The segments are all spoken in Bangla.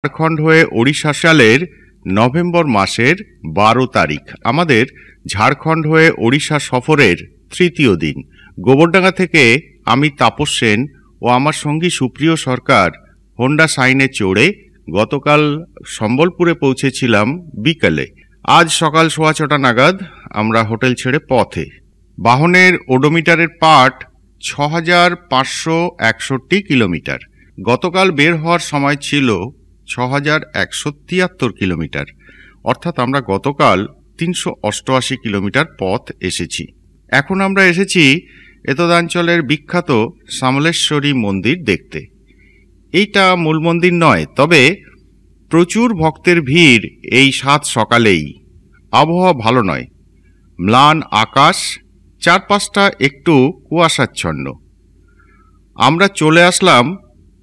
ঝাড়খণ্ড হয়ে ওড়িশা সালের নভেম্বর মাসের 12 তারিখ আমাদের ঝাড়খণ্ড হয়ে ওড়িশা সফরের তৃতীয় দিন। গোবরডাঙ্গা থেকে আমি তাপস সেন ও আমার সঙ্গী সুপ্রিয় সরকার হোন্ডা সাইনে চড়ে গতকাল সম্বলপুরে পৌঁছেছিলাম বিকালে। আজ সকাল 6:15 নাগাদ আমরা হোটেল ছেড়ে পথে। বাহনের ওডোমিটারের পাঠ 6561 কিলোমিটার। গতকাল বের হওয়ার সময় ছিল 6173 কিলোমিটার, অর্থাৎ আমরা গতকাল 388 কিলোমিটার পথ এসেছি। এখন আমরা এসেছি এতদাঞ্চলের বিখ্যাত সমলেশ্বরী মন্দির দেখতে। এইটা মূল মন্দির নয়, তবে প্রচুর ভক্তের ভিড় এই 7 সকালেই। আবহাওয়া ভালো নয়, ম্লান আকাশ, চারপাশটা একটু কুয়াশাচ্ছন্ন। আমরা চলে আসলাম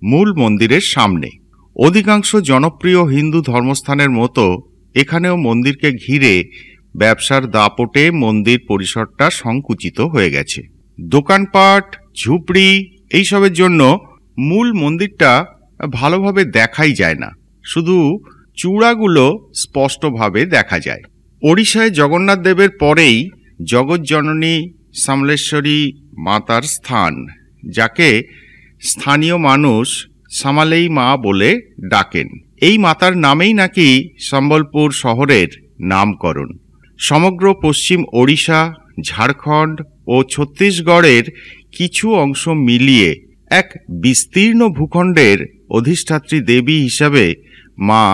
মূল মন্দিরের সামনে। অধিকাংশ জনপ্রিয় হিন্দু ধর্মস্থানের মতো এখানেও মন্দিরকে ঘিরে ব্যবসার দাপটে মন্দির পরিসরটা সংকুচিত হয়ে গেছে। দোকানপাট, ঝুপড়ি এইসবের জন্য মূল মন্দিরটা ভালোভাবে দেখাই যায় না, শুধু চূড়াগুলো স্পষ্টভাবে দেখা যায়। ওড়িশায় জগন্নাথ দেবের পরেই জগৎজননী সমলেশ্বরী মাতার স্থান, যাকে স্থানীয় মানুষ সামালেই মা বলে ডাকেন। এই মাতার নামেই নাকি সম্বলপুর শহরের নামকরণ। সমগ্র পশ্চিম ওড়িশা, ঝাড়খণ্ড ও ছত্তিশগড়ের কিছু অংশ মিলিয়ে এক বিস্তীর্ণ ভূখণ্ডের অধিষ্ঠাত্রী দেবী হিসাবে মা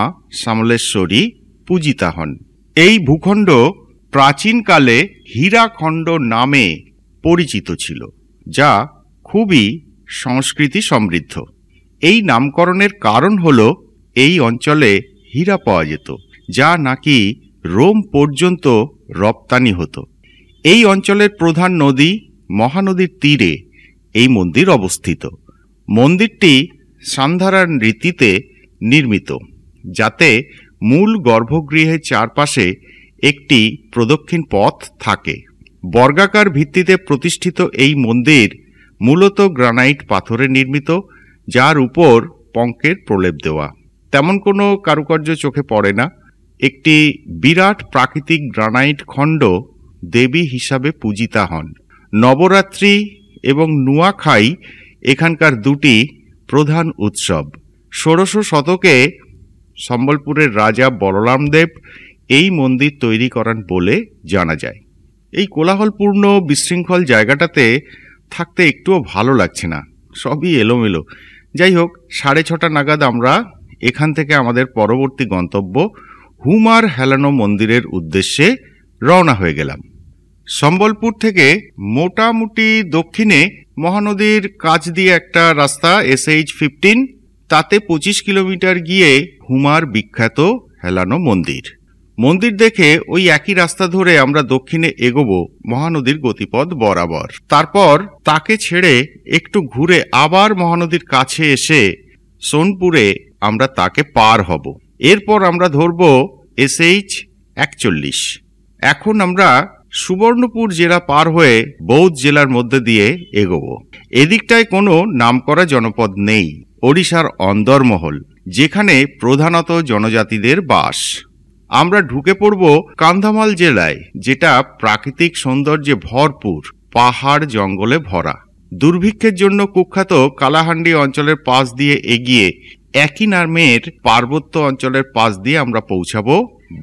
সমলেশ্বরী পূজিতা হন। এই ভূখণ্ড প্রাচীনকালে হীরাখণ্ড নামে পরিচিত ছিল, যা খুবই সংস্কৃতি সমৃদ্ধ। এই নামকরণের কারণ হল এই অঞ্চলে হীরা পাওয়া যেত, যা নাকি রোম পর্যন্ত রপ্তানি হতো। এই অঞ্চলের প্রধান নদী মহানদীর তীরে এই মন্দির অবস্থিত। মন্দিরটি সান্ধারার রীতিতে নির্মিত, যাতে মূল গর্ভগৃহের চারপাশে একটি প্রদক্ষিণ পথ থাকে। বর্গাকার ভিত্তিতে প্রতিষ্ঠিত এই মন্দির মূলত গ্রানাইট পাথরে নির্মিত, যার উপর পঙ্কের প্রলেপ দেওয়া। তেমন কোনো কারুকার্য চোখে পড়ে না। একটি বিরাট প্রাকৃতিক গ্রানাইট খণ্ড দেবী হিসাবে পূজিতা হন। নবরাত্রি এবং নুয়াখাই এখানকার দুটি প্রধান উৎসব। 16শ শতকে সম্বলপুরের রাজা বলরাম দেব এই মন্দির তৈরি করান বলে জানা যায়। এই কোলাহলপূর্ণ বিশৃঙ্খল জায়গাটাতে থাকতে একটুও ভালো লাগছে না, সবই এলোমেলো। যাই হোক, 6:30 নাগাদ আমরা এখান থেকে আমাদের পরবর্তী গন্তব্য হুমার হেলানো মন্দিরের উদ্দেশ্যে রওনা হয়ে গেলাম। সম্বলপুর থেকে মোটামুটি দক্ষিণে মহানদীর কাছ দিয়ে একটা রাস্তা SH-15, তাতে 25 কিলোমিটার গিয়ে হুমার বিখ্যাত হেলানো মন্দির। মন্দির দেখে ওই একই রাস্তা ধরে আমরা দক্ষিণে এগোবো মহানদীর গতিপথ বরাবর। তারপর তাকে ছেড়ে একটু ঘুরে আবার মহানদীর কাছে এসে সোনপুরে আমরা তাকে পার হব। এরপর আমরা ধরব SH-41। এখন আমরা সুবর্ণপুর জেলা পার হয়ে বৌদ্ধ জেলার মধ্যে দিয়ে এগোবো। এদিকটায় কোনো নামকরা জনপদ নেই, ওড়িশার অন্দরমহল, যেখানে প্রধানত জনজাতিদের বাস। আমরা ঢুকে পড়ব কান্ধামাল জেলায়, যেটা প্রাকৃতিক সৌন্দর্যে ভরপুর, পাহাড় জঙ্গলে ভরা। দুর্ভিক্ষের জন্য কুখ্যাত কালাহান্ডি অঞ্চলের পাশ দিয়ে এগিয়ে একই নামের পার্বত্য অঞ্চলের পাশ দিয়ে আমরা পৌঁছাবো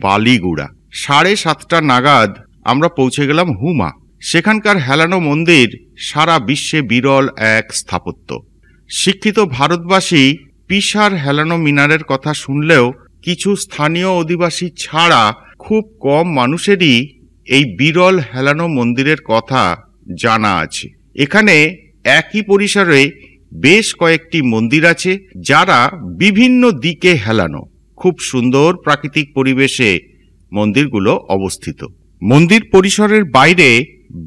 বালিগুড়া। 7:30 নাগাদ আমরা পৌঁছে গেলাম হুমা। সেখানকার হেলানো মন্দির সারা বিশ্বে বিরল এক স্থাপত্য। শিক্ষিত ভারতবাসী পিসার হেলানো মিনারের কথা শুনলেও কিছু স্থানীয় অধিবাসী ছাড়া খুব কম মানুষেরই এই বিরল হেলানো মন্দিরের কথা জানা আছে। এখানে একই পরিসরে বেশ কয়েকটি মন্দির আছে, যারা বিভিন্ন দিকে হেলানো। খুব সুন্দর প্রাকৃতিক পরিবেশে মন্দিরগুলো অবস্থিত। মন্দির পরিসরের বাইরে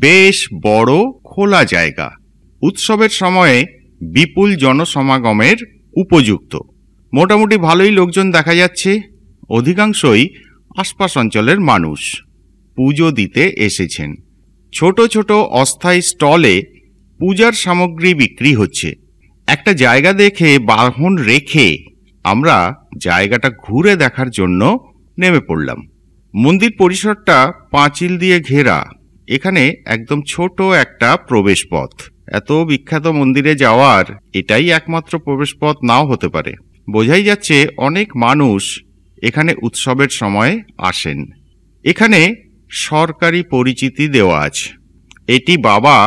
বেশ বড় খোলা জায়গা, উৎসবের সময়ে বিপুল জনসমাগমের উপযুক্ত। মোটামুটি ভালোই লোকজন দেখা যাচ্ছে। অধিকাংশই আশপাশ অঞ্চলের মানুষ পুজো দিতে এসেছেন। ছোট ছোট অস্থায়ী স্টলে পূজার সামগ্রী বিক্রি হচ্ছে। একটা জায়গা দেখে বাহন রেখে আমরা জায়গাটা ঘুরে দেখার জন্য নেমে পড়লাম। মন্দির পরিসরটা পাঁচিল দিয়ে ঘেরা। এখানে একদম ছোট একটা প্রবেশ পথ। এত বিখ্যাত মন্দিরে যাওয়ার এটাই একমাত্র প্রবেশ পথ নাও হতে পারে। বোঝাই যাচ্ছে অনেক মানুষ এখানে উৎসবের সময় আসেন। এখানে সরকারি পরিচিতি দেওয়া আছে। এটি বাবা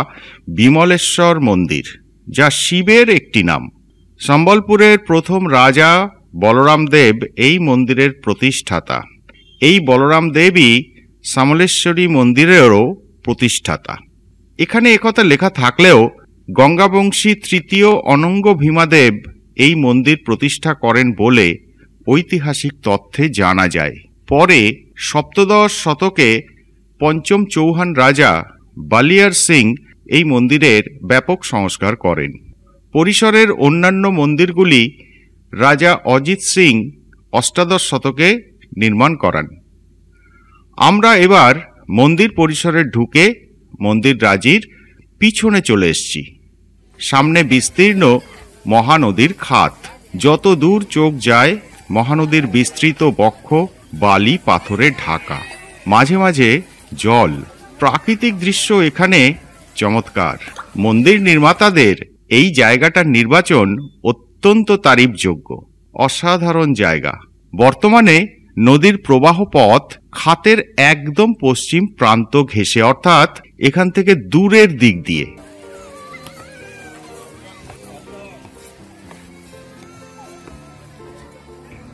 বিমলেশ্বর মন্দির, যা শিবের একটি নাম। সম্বলপুরের প্রথম রাজা বলরাম দেব এই মন্দিরের প্রতিষ্ঠাতা। এই বলরাম দেবই সমলেশ্বরী মন্দিরেরও প্রতিষ্ঠাতা। এখানে একথা লেখা থাকলেও গঙ্গাবংশী তৃতীয় অনঙ্গ ভীমাদেব এই মন্দির প্রতিষ্ঠা করেন বলে ঐতিহাসিক তথ্যে জানা যায়। পরে সপ্তদশ শতকে পঞ্চম চৌহান রাজা বালিয়ার সিং এই মন্দিরের ব্যাপক সংস্কার করেন। পরিসরের অন্যান্য মন্দিরগুলি রাজা অজিত সিং অষ্টাদশ শতকে নির্মাণ করান। আমরা এবার মন্দির পরিসরে ঢুকে মন্দির রাজির পিছনে চলে এসেছি। সামনে বিস্তীর্ণ মহানদীর খাত। যত দূর চোখ যায় মহানদীর বিস্তৃত বক্ষ বালি পাথরে ঢাকা, মাঝে মাঝে জল। প্রাকৃতিক দৃশ্য এখানে চমৎকার। মন্দির নির্মাতাদের এই জায়গাটার নির্বাচন অত্যন্ত তারিফযোগ্য। অসাধারণ জায়গা। বর্তমানে নদীর প্রবাহ পথ খাতের একদম পশ্চিম প্রান্ত ঘেঁষে, অর্থাৎ এখান থেকে দূরের দিক দিয়ে।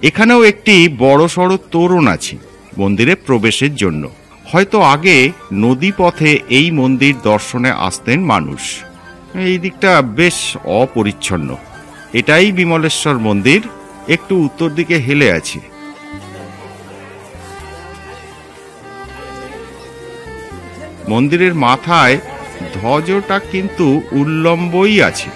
এখানেও একটি বড়সড় তোরণ আছে মন্দিরে প্রবেশের জন্য। হয়তো আগে নদী পথে এই মন্দির দর্শনে আসতেন মানুষ। এই দিকটা বেশ অপরিচ্ছন্ন। এটাই বিমলেশ্বর মন্দির, একটু উত্তর দিকে হেলে আছে। মন্দিরের মাথায় ধ্বজটা কিন্তু উল্লম্বই আছে।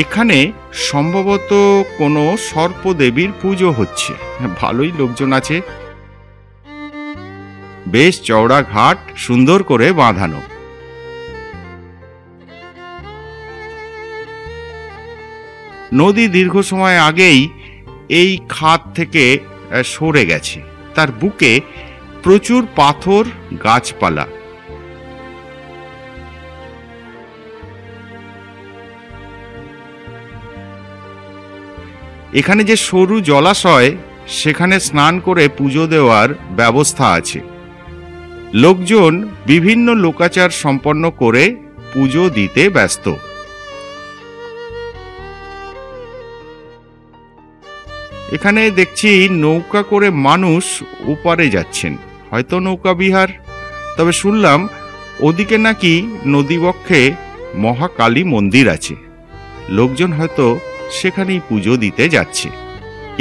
এখানে সম্ভবত কোনো সর্পদেবীর পুজো হচ্ছে। ভালোই লোকজন আছে। বেশ চওড়া ঘাট, সুন্দর করে বাঁধানো। নদী দীর্ঘ সময় আগেই এই খাত থেকে সরে গেছে। তার বুকে প্রচুর পাথর, গাছপালা। এখানে যে সরু জলাশয়, সেখানে স্নান করে পুজো দেওয়ার ব্যবস্থা আছে। লোকজন বিভিন্ন লোকাচার সম্পন্ন করে পুজো দিতে ব্যস্ত। এখানে দেখছি নৌকা করে মানুষ ওপারে যাচ্ছেন, হয়তো নৌকা বিহার। তবে শুনলাম ওদিকে নাকি নদীবক্ষে মহাকালী মন্দির আছে। লোকজন হয়তো সেখানেই পুজো দিতে যাচ্ছে।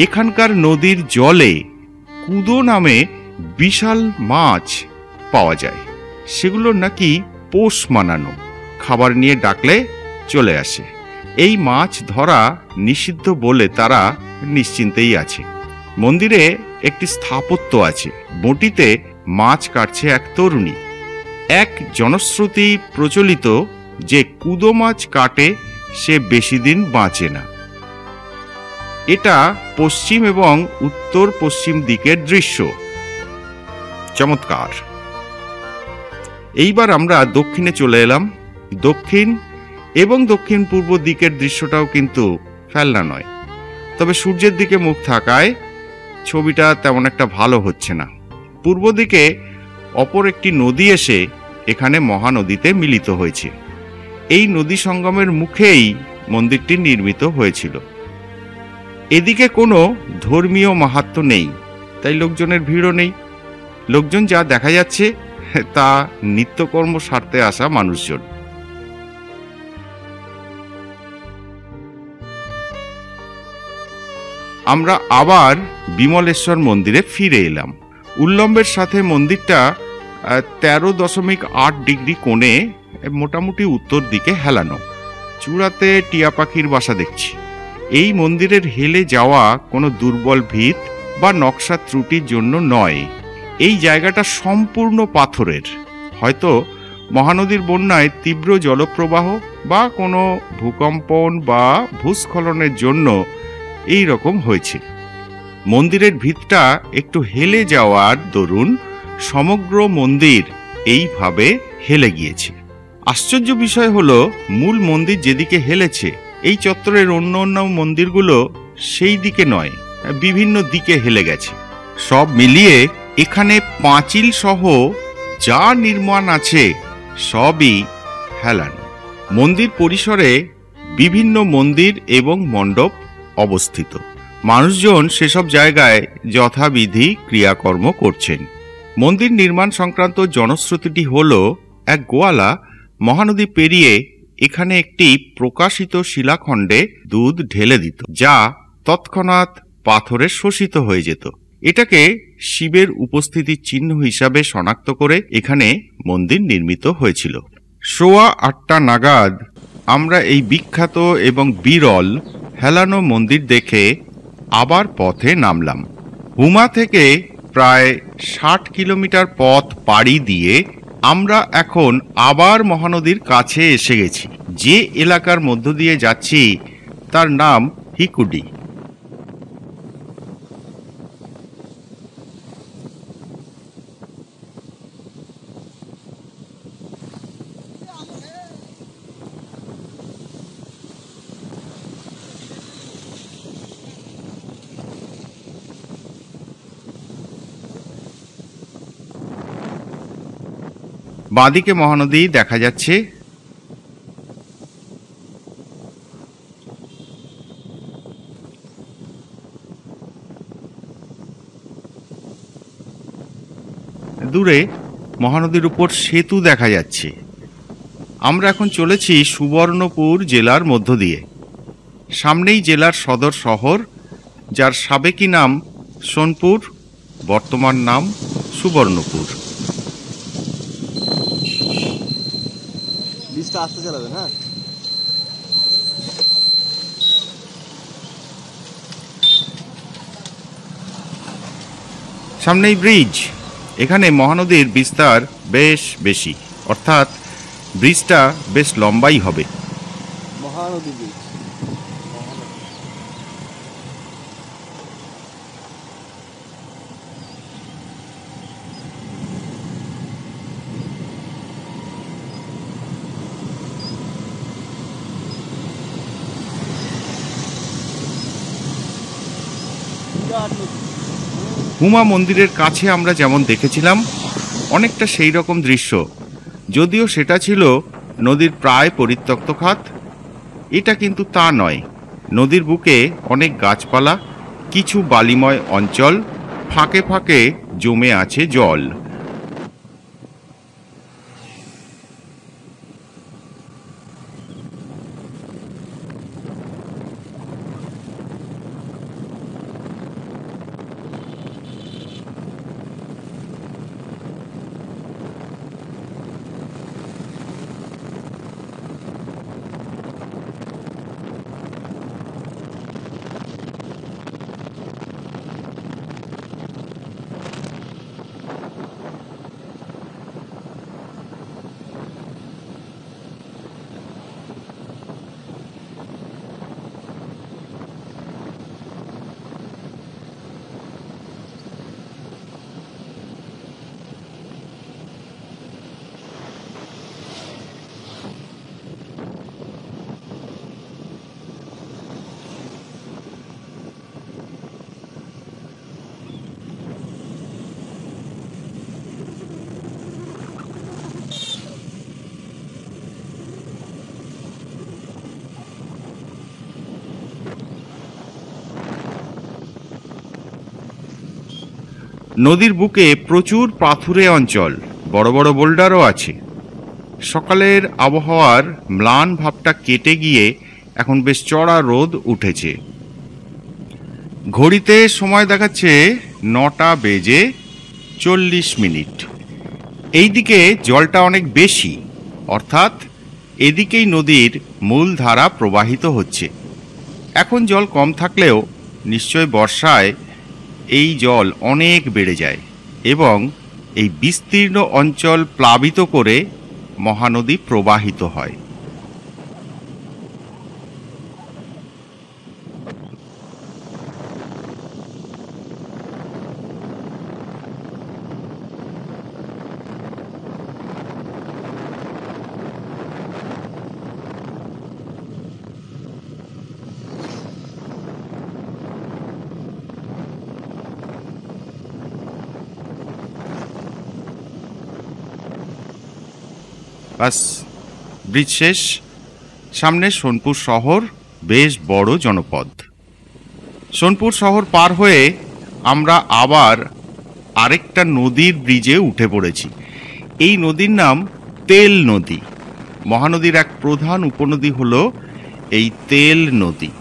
এখানকার নদীর জলে কুদো নামে বিশাল মাছ পাওয়া যায়। সেগুলো নাকি পোষ মানানো, খাবার নিয়ে ডাকলে চলে আসে। এই মাছ ধরা নিষিদ্ধ বলে তারা নিশ্চিন্তেই আছে। মন্দিরে একটি স্থাপত্য আছে। বঁটিতে মাছ কাটছে এক তরুণী। এক জনশ্রুতি প্রচলিত যে কুদো মাছ কাটে সে বেশি দিন বাঁচে না। এটা পশ্চিম এবং উত্তর পশ্চিম দিকের দৃশ্য। চমৎকার। এইবার আমরা দক্ষিণে চলে এলাম। দক্ষিণ এবং দক্ষিণ পূর্ব দিকের দৃশ্যটাও কিন্তু ফেলনা নয়। তবে সূর্যের দিকে মুখ থাকায় ছবিটা তেমন একটা ভালো হচ্ছে না। পূর্ব দিকে অপর একটি নদী এসে এখানে মহানদীতে মিলিত হয়েছে। এই নদী সঙ্গমের মুখেই মন্দিরটি নির্মিত হয়েছিল। এদিকে কোনো ধর্মীয় মাহাত্ম্য নেই, তাই লোকজনের ভিড়ও নেই। লোকজন যা দেখা যাচ্ছে তা নিত্যকর্ম সারতে আসা মানুষজন। আমরা আবার বিমলেশ্বর মন্দিরে ফিরে এলাম। উল্লম্বের সাথে মন্দিরটা 13.8 ডিগ্রি কোণে মোটামুটি উত্তর দিকে হেলানো। চূড়াতে টিয়া পাখির বাসা দেখছি। এই মন্দিরের হেলে যাওয়া কোনো দুর্বল ভিত বা নকশা ত্রুটির জন্য নয়। এই জায়গাটা সম্পূর্ণ পাথরের। হয়তো মহানদীর বন্যায় তীব্র জলপ্রবাহ বা কোনো ভূকম্পন বা ভূস্খলনের জন্য এই রকম হয়েছে। মন্দিরের ভিতটা একটু হেলে যাওয়ার দরুন সমগ্র মন্দির এইভাবে হেলে গিয়েছে। আশ্চর্য বিষয় হলো, মূল মন্দির যেদিকে হেলেছে, এই চত্বরের অন্য অন্য মন্দিরগুলো সেই দিকে নয়, বিভিন্ন দিকে হেলে গেছে। সব মিলিয়ে এখানে পাঁচিল সহ যা নির্মাণ আছে সবই হেলানো। মন্দির পরিসরে বিভিন্ন মন্দির এবং মণ্ডপ অবস্থিত। মানুষজন সেসব জায়গায় যথাবিধি ক্রিয়াকর্ম করছেন। মন্দির নির্মাণ সংক্রান্ত জনশ্রুতিটি হল, এক গোয়ালা মহানদী পেরিয়ে এখানে একটি প্রকাশিত শিলাখণ্ডে দুধ ঢেলে দিত, যা তৎক্ষণাৎ পাথরে শোষিত হয়ে যেত। এটাকে শিবের উপস্থিতির চিহ্ন হিসাবে শনাক্ত করে এখানে মন্দির নির্মিত হয়েছিল। 8:15 নাগাদ আমরা এই বিখ্যাত এবং বিরল হেলানো মন্দির দেখে আবার পথে নামলাম। হুমা থেকে প্রায় 60 কিলোমিটার পথ পাড়ি দিয়ে আমরা এখন আবার মহানদীর কাছে এসে গেছি। যে এলাকার মধ্য দিয়ে যাচ্ছি তার নাম হিকুডি। বাঁদিকে মহানদী দেখা যাচ্ছে। দূরে মহানদীর উপর সেতু দেখা যাচ্ছে। আমরা এখন চলেছি সুবর্ণপুর জেলার মধ্য দিয়ে। সামনেই জেলার সদর শহর, যার সাবেকি নাম সোনপুর, বর্তমান নাম সুবর্ণপুর। আসতে চালাবেন, হ্যাঁ। সামনেই ব্রিজ। এখানে মহানদীর বিস্তার বেশ বেশি, অর্থাৎ ব্রিজটা বেশ লম্বাই হবে। মহানদী ব্রিজ। হুমা মন্দিরের কাছে আমরা যেমন দেখেছিলাম অনেকটা সেই রকম দৃশ্য, যদিও সেটা ছিল নদীর প্রায় পরিত্যক্ত খাত। এটা কিন্তু তা নয়। নদীর বুকে অনেক গাছপালা, কিছু বালিময় অঞ্চল, ফাঁকে ফাঁকে জমে আছে জল। নদীর বুকে প্রচুর পাথুরে অঞ্চল, বড় বড় বোল্ডারও আছে। সকালের আবহাওয়ার ম্লান ভাবটা কেটে গিয়ে এখন বেশ চড়া রোদ উঠেছে। ঘড়িতে সময় দেখাচ্ছে 9:40। এইদিকে জলটা অনেক বেশি, অর্থাৎ এদিকেই নদীর মূল ধারা প্রবাহিত হচ্ছে। এখন জল কম থাকলেও নিশ্চয় বর্ষায় এই জল অনেক বেড়ে যায় এবং এই বিস্তীর্ণ অঞ্চল প্লাবিত করে মহানদী প্রবাহিত হয়। বাস, ব্রিজ শেষ। সামনে সোনপুর শহর, বেশ বড় জনপদ। সোনপুর শহর পার হয়ে আমরা আবার আরেকটা নদীর ব্রিজে উঠে পড়েছি। এই নদীর নাম তেল নদী। মহানদীর এক প্রধান উপনদী হলো এই তেল নদী।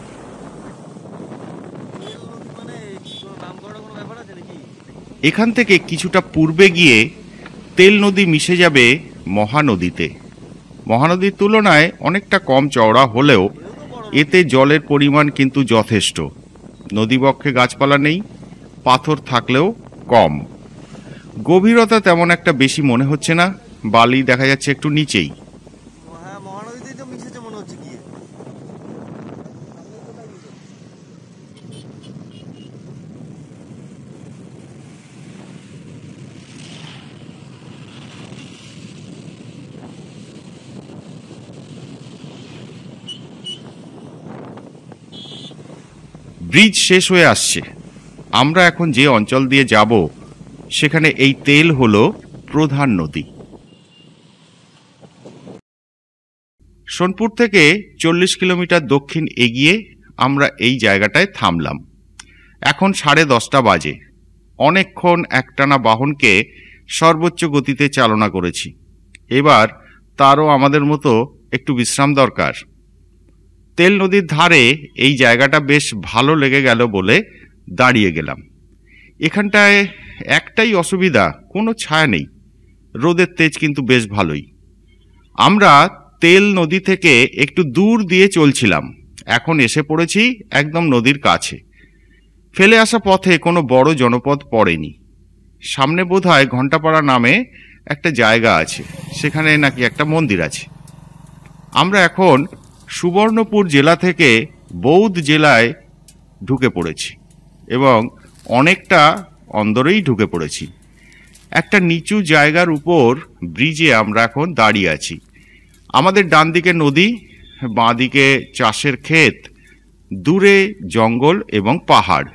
এখান থেকে কিছুটা পূর্বে গিয়ে তেল নদী মিশে যাবে মহানদীতে। মহানদীর তুলনায় অনেকটা কম চওড়া হলেও এতে জলের পরিমাণ কিন্তু যথেষ্ট। নদীবক্ষে গাছপালা নেই, পাথর থাকলেও কম। গভীরতা তেমন একটা বেশি মনে হচ্ছে না, বালি দেখা যাচ্ছে একটু নিচেই। ব্রিজ শেষ হয়ে আসছে। আমরা এখন যে অঞ্চল দিয়ে যাব সেখানে এই তেল হলো প্রধান নদী। সোনপুর থেকে 40 কিলোমিটার দক্ষিণ এগিয়ে আমরা এই জায়গাটায় থামলাম। এখন 10:30 বাজে। অনেকক্ষণ একটানা বাহনকে সর্বোচ্চ গতিতে চালনা করেছি। এবার তারও আমাদের মতো একটু বিশ্রাম দরকার। তেল নদীর ধারে এই জায়গাটা বেশ ভালো লেগে গেল বলে দাঁড়িয়ে গেলাম। এখানটায় একটাই অসুবিধা, কোনো ছায়া নেই। রোদের তেজ কিন্তু বেশ ভালোই। আমরা তেল নদী থেকে একটু দূর দিয়ে চলছিলাম, এখন এসে পড়েছি একদম নদীর কাছে। ফেলে আসা পথে কোনো বড় জনপদ পড়েনি। সামনে বোধহয় ঘণ্টাপাড়া নামে একটা জায়গা আছে, সেখানে নাকি একটা মন্দির আছে। আমরা এখন সুবর্ণপুর জেলা থেকে বৌদ্ধ জেলায় ঢুকে পড়েছি এবং অনেকটা অন্দরেই ঢুকে পড়েছি। একটা নিচু জায়গার উপর ব্রিজে আমরা এখন দাঁড়িয়ে আছি। আমাদের ডান দিকে নদী, বাঁ দিকে চাষের ক্ষেত, দূরে জঙ্গল এবং পাহাড়।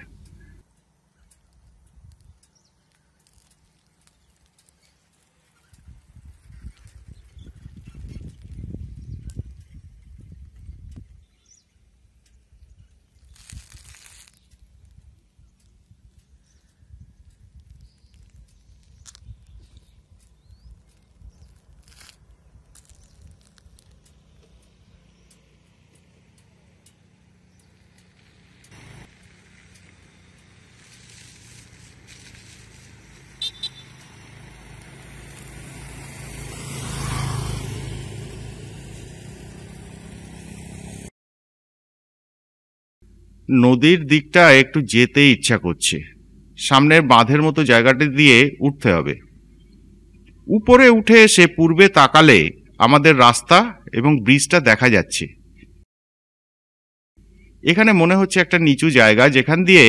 নদীর দিকটা একটু যেতে ইচ্ছা করছে। সামনের বাঁধের মতো জায়গাটি দিয়ে উঠতে হবে। উপরে উঠে এসে পূর্বে তাকালে আমাদের রাস্তা এবং ব্রিজটা দেখা যাচ্ছে। এখানে মনে হচ্ছে একটা নিচু জায়গা, যেখান দিয়ে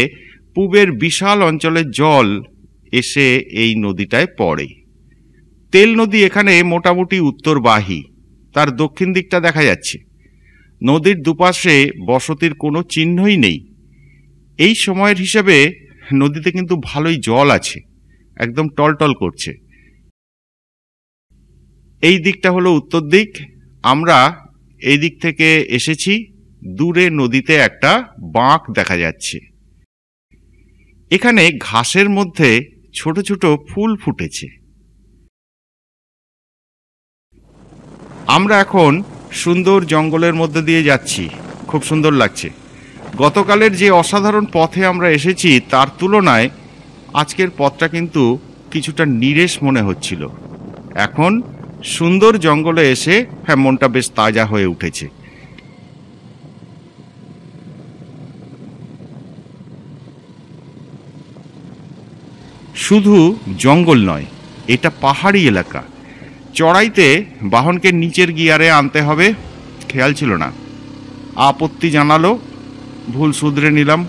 পূবের বিশাল অঞ্চলের জল এসে এই নদীটায় পড়ে। তেল নদী এখানে মোটামুটি উত্তরবাহী, তার দক্ষিণ দিকটা দেখা যাচ্ছে। নদীর দুপাশে বসতির কোনো চিহ্নই নেই। এই সময়ের হিসেবে নদীতে কিন্তু ভালোই জল আছে, একদম টলটল করছে। এই দিকটা হলো উত্তর দিক। আমরা এই দিক থেকে এসেছি। দূরে নদীতে একটা বাঁক দেখা যাচ্ছে। এখানে ঘাসের মধ্যে ছোট ছোট ফুল ফুটেছে। আমরা এখন সুন্দর জঙ্গলের মধ্যে দিয়ে যাচ্ছি, খুব সুন্দর লাগছে। গতকালের যে অসাধারণ পথে আমরা এসেছি তার তুলনায় আজকের পথটা কিন্তু কিছুটা নিরেশ মনে হচ্ছিল। এখন সুন্দর জঙ্গলে এসে মনটা বেশ তাজা হয়ে উঠেছে। শুধু জঙ্গল নয়, এটা পাহাড়ি এলাকা। চড়াইতে বাহনকে নিচের গিয়ারে আনতে হবে, খেয়াল ছিল না। আপত্তি জানালো, ভুল শুধরে নিলাম।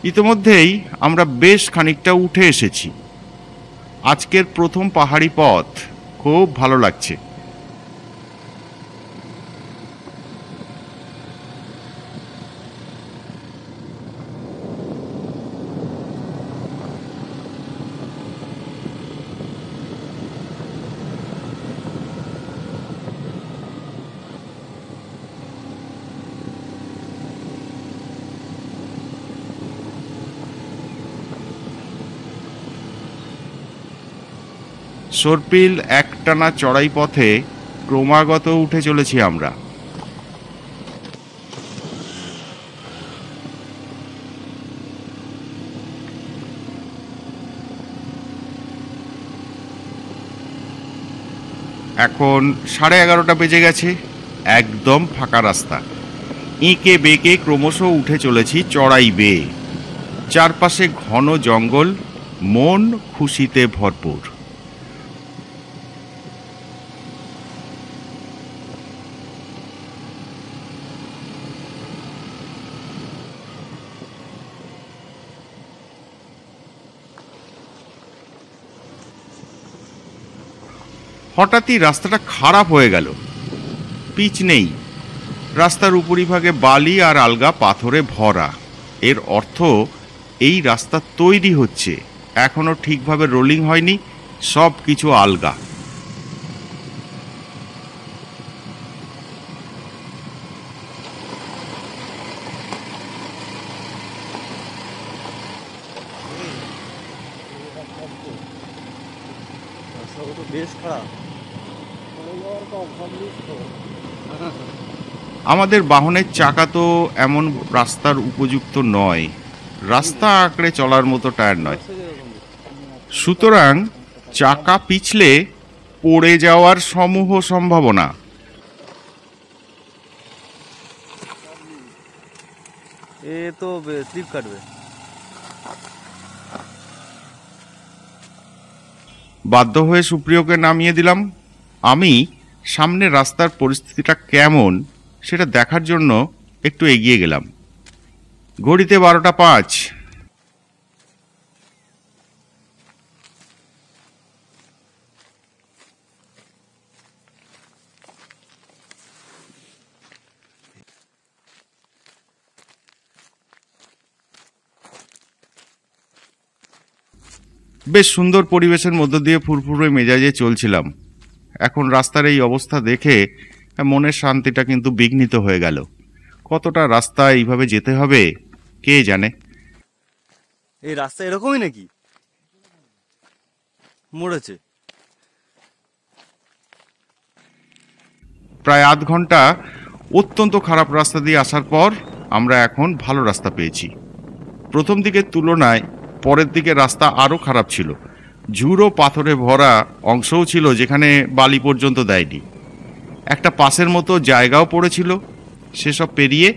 ইতিমধ্যেই আমরা বেশ খানিকটা উঠে এসেছি। আজকের প্রথম পাহাড়ি পথ, খুব ভালো লাগছে। সর্পিল একটানা চড়াই পথে ক্রমাগত উঠে চলেছি আমরা। এখন 11:30 বেজে গেছে, একদম ফাঁকা রাস্তা। এঁকে বেঁকে ক্রমশ উঠে চলেছি চড়াই বেয়ে। চারপাশে ঘন জঙ্গল, মন খুশিতে ভরপুর। হঠাৎই রাস্তাটা খারাপ হয়ে গেল। পিচ নেই, রাস্তার উপরিভাগে বালি আর আলগা পাথরে ভরা। এর অর্থ এই রাস্তা তৈরি হচ্ছে, এখনো ঠিকভাবে রোলিং হয়নি, সব কিছু আলগা। বেশ খারাপ। আমাদের বাহনের চাকা তো এমন রাস্তার উপযুক্ত নয়, রাস্তা আঁকড়ে চলার মতো টায়ার নয়। সুতরাং চাকা পিছলে পড়ে যাওয়ার সমূহ সম্ভাবনা। এ তো স্লিপ কাটবে। বাধ্য হয়ে সুপ্রিয়কে নামিয়ে দিলাম। আমি সামনে রাস্তার পরিস্থিতিটা কেমন সেটা দেখার জন্য একটু এগিয়ে গেলাম। ঘড়িতে 12:05। বেশ সুন্দর পরিবেশের মধ্য দিয়ে ফুরফুরে মেজাজে চলছিলাম। এখন রাস্তার এই অবস্থা দেখে মনের শান্তিটা কিন্তু বিঘ্নিত হয়ে গেল। কতটা রাস্তা এইভাবে যেতে হবে কে জানে। এই রাস্তা এরকমই নাকি মরেছে? প্রায় আধ ঘন্টা অত্যন্ত খারাপ রাস্তা দিয়ে আসার পর আমরা এখন ভালো রাস্তা পেয়েছি। প্রথম দিকের তুলনায় পরের দিকে রাস্তা আরও খারাপ ছিল। ঝুড়ো পাথরে ভরা অংশও ছিল যেখানে বালি পর্যন্ত দেয়নি। একটা পাশের মতো জায়গাও পড়েছিল। সেসব পেরিয়ে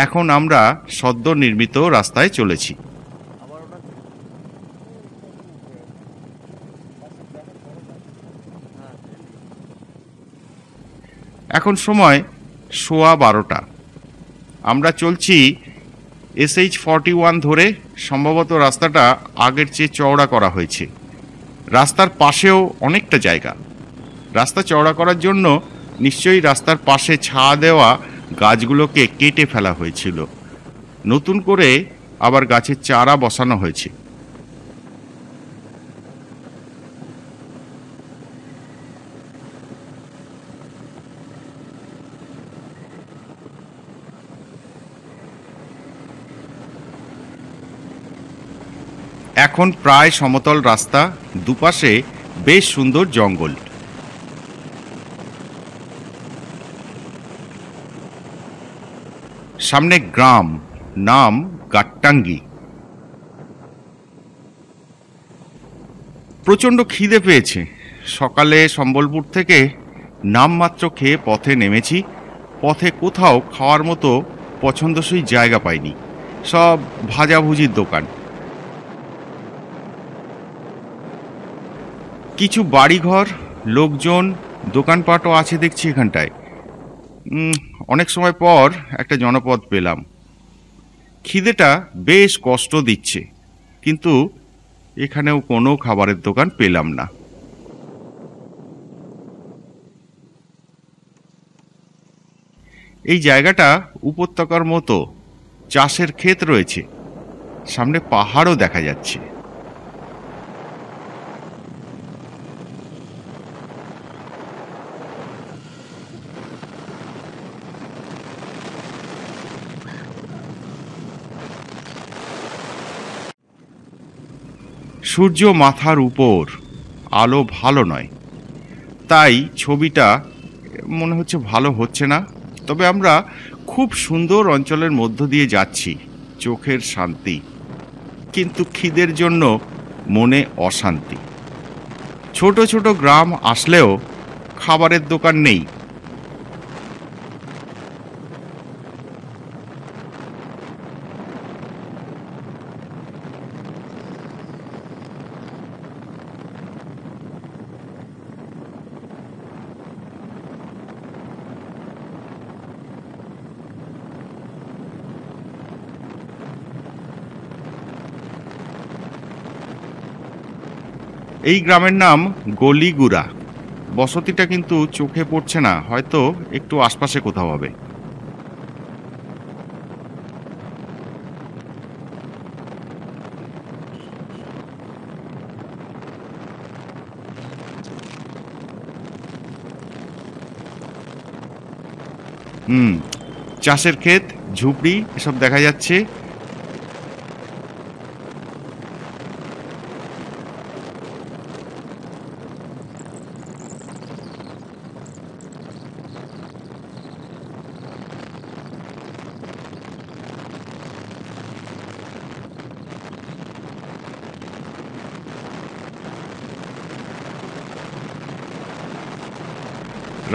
এখন আমরা সদ্য নির্মিত রাস্তায় চলেছি। এখন সময় 12:15। আমরা চলছি SH41 ধরে। সম্ভবত রাস্তাটা আগের চেয়ে চওড়া করা হয়েছে। রাস্তার পাশেও অনেকটা জায়গা। রাস্তা চওড়া করার জন্য নিশ্চয়ই রাস্তার পাশে ছায়া দেওয়া গাছগুলোকে কেটে ফেলা হয়েছিল, নতুন করে আবার গাছের চারা বসানো হয়েছে। এখন প্রায় সমতল রাস্তা, দুপাশে বেশ সুন্দর জঙ্গল। সামনে গ্রাম, নাম গাট্টাঙ্গি। প্রচণ্ড খিদে পেয়েছে। সকালে সম্বলপুর থেকে নামমাত্র খেয়ে পথে নেমেছি। পথে কোথাও খাওয়ার মতো পছন্দসই জায়গা পাইনি, সব ভাজাভুজির দোকান। কিছু বাড়িঘর, লোকজন, দোকানপাটও আছে দেখছি এখানটায়। অনেক সময় পর একটা জনপদ পেলাম। খিদেটা বেশ কষ্ট দিচ্ছে, কিন্তু এখানেও কোনো খাবারের দোকান পেলাম না। এই জায়গাটা উপত্যকার মতো, চাষের ক্ষেত রয়েছে, সামনে পাহাড়ও দেখা যাচ্ছে। সূর্য মাথার উপর, আলো ভালো নয়, তাই ছবিটা মনে হচ্ছে ভালো হচ্ছে না। তবে আমরা খুব সুন্দর অঞ্চলের মধ্য দিয়ে যাচ্ছি, চোখের শান্তি, কিন্তু খিদের জন্য মনে অশান্তি। ছোট ছোট গ্রাম আসলেও খাবারের দোকান নেই। এই গ্রামের নাম গলিগুড়া। বসতিটা কিন্তু চোখে পড়ছে না, হয়তো একটু আশপাশে কোথাও হবে। চাষের ক্ষেত, ঝুপড়ি এসব দেখা যাচ্ছে।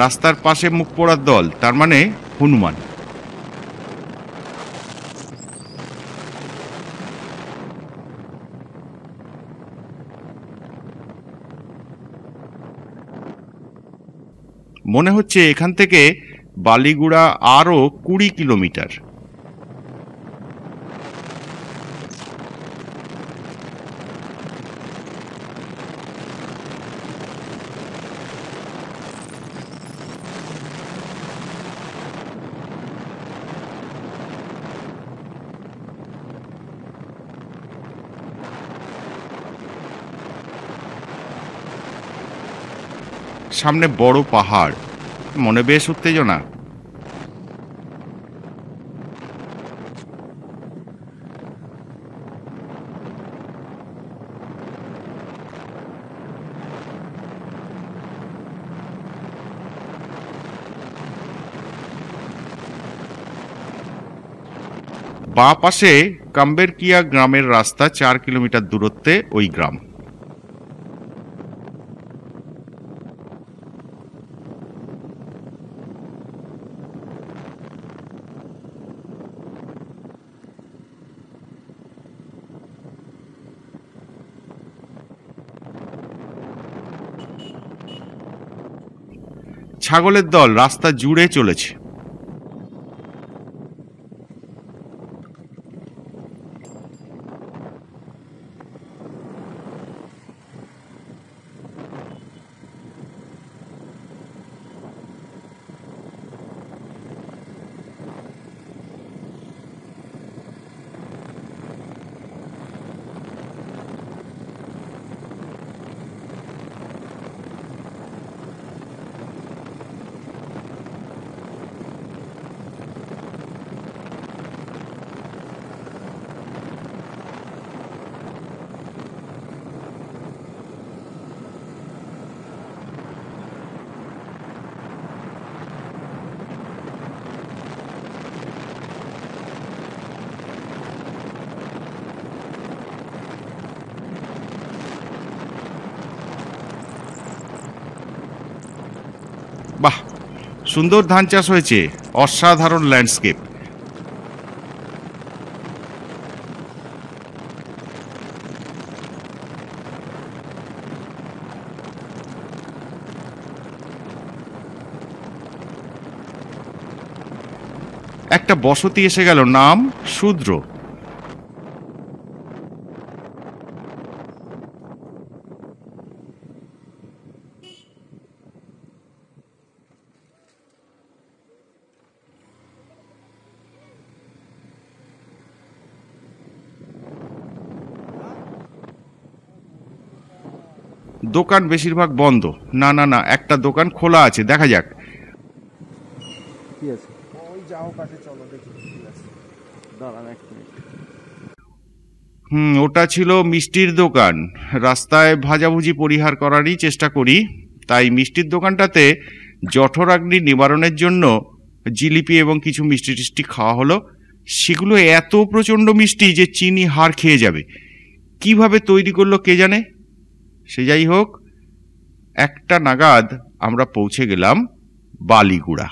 রাস্তার পাশে মুখ পোড়ার দল, তার মানে হনুমান। মনে হচ্ছে এখান থেকে বালিগুড়া আরও 20 কিলোমিটার। সামনে বড় পাহাড়, মনে বেশ উত্তেজনা। বাঁ পাশে কাম্বেরকিয়া গ্রামের রাস্তা, 4 কিলোমিটার দূরত্বে ওই গ্রাম। ছাগলের দল রাস্তা জুড়ে চলেছে। বাহ, সুন্দর ধান চাষ হয়েছে, অসাধারণ ল্যান্ডস্কেপ। একটা বসতি এসে গেল, নাম শূদ্র। দোকান বেশিরভাগ বন্ধ। না না না, একটা দোকান খোলা আছে, দেখা যাক। কি আছে? ওই যাও কাছে চলো দেখি কি আছে। দাঁড়ান এক মিনিট। ওটা ছিল মিষ্টির দোকান। রাস্তায় ভাজাভুজি পরিহার করারই চেষ্টা করি, তাই মিষ্টির দোকানটাতে জঠরাগ্নি নিবারণের জন্য জিলিপি এবং কিছু মিষ্টি টিষ্টি খাওয়া হলো। সেগুলো এত প্রচণ্ড মিষ্টি যে চিনি হাড় খেয়ে যাবে। কিভাবে তৈরি করলো কে জানে। সে যাই হোক, 1টা নাগাদ আমরা পৌঁছে গেলাম বালিগুড়া।